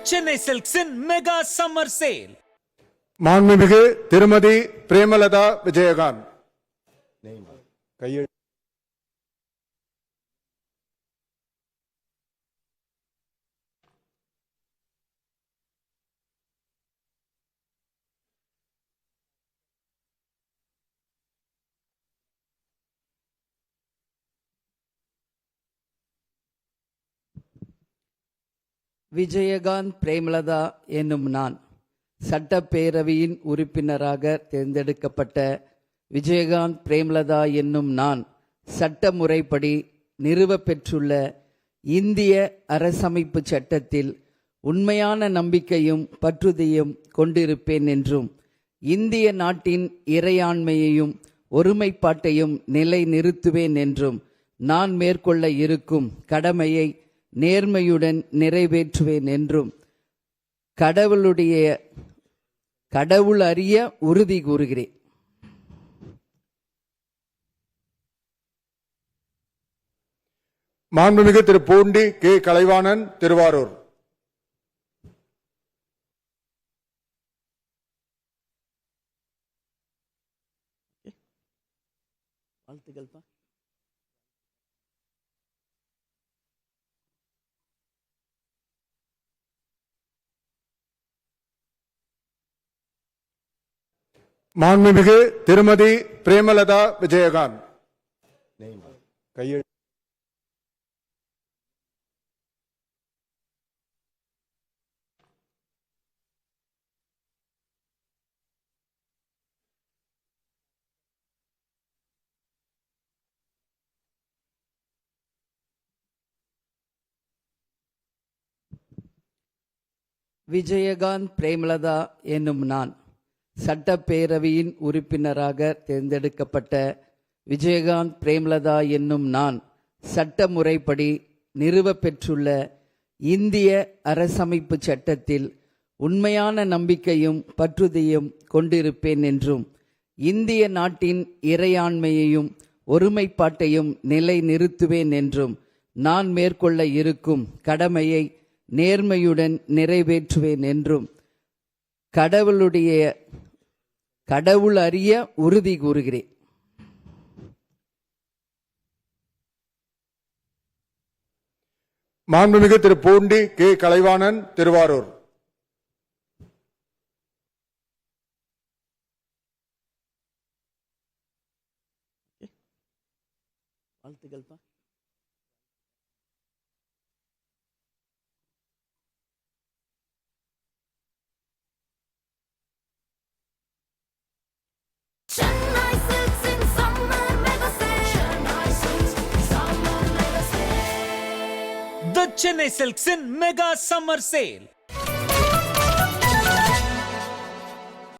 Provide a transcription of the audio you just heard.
Chennai Silks in Mega Summer Sale. மாண்புமிகு திருமதி பிரேமலதா விஜயகாந்த். விஜயகாந்த் பிரேமலதா என்னும் நான் சட்டப்பேரவையின் உறுப்பினராக தேர்ந்தெடுக்கப்பட்ட விஜயகாந்த் பிரேமலதா என்னும் நான் சட்ட முறைப்படி நிறுவப்பெற்றுள்ள இந்திய அரசமைப்பு சட்டத்தில் உண்மையான நம்பிக்கையும் பற்றுதலையும் கொண்டிருப்பேன் என்றும் இந்திய நாட்டின் இறையாண்மையையும் ஒருமைப்பாட்டையும் நிலைநிறுத்துவேன் என்றும் நான் மேற்கொள்ள இருக்கும் கடமையை நேர்மையுடன் நிறைவேற்றுவேன் என்றும் கடவுள் அறிய உறுதி கூறுகிறேன். மாண்புமிகு திரு பூண்டி கே கலைவாணன், திருவாரூர். வாழ்த்துக்கள். மாண்புமிகு திருமதி பிரேமலதா விஜயகாந்த். விஜயகாந்த் பிரேமலதா என்னும் நான் சட்டப்பேரவையின் உறுப்பினராக தேர்ந்தெடுக்கப்பட்ட விஜயகாந்த் பிரேமலதா என்னும் நான் சட்ட முறைப்படி நிறுவப்பெற்றுள்ள இந்திய அரசமைப்பு சட்டத்தில் உண்மையான நம்பிக்கையும் பற்றுதலையும் கொண்டிருப்பேன் என்றும் இந்திய நாட்டின் இறையாண்மையையும் ஒருமைப்பாட்டையும் நிலைநிறுத்துவேன் என்றும் நான் மேற்கொள்ள இருக்கும் கடமையை நேர்மையுடன் நிறைவேற்றுவேன் என்றும் கடவுள் அறிய உறுதி கூறுகிறேன். மாண்புமிகு திரு பூண்டி கே கலைவாணன், திருவாரூர். வாழ்த்துக்கள். Chennai Silks in Summer Mega Sale. Chennai Silks in Summer Mega Sale. The Chennai Silks in Mega Summer Sale.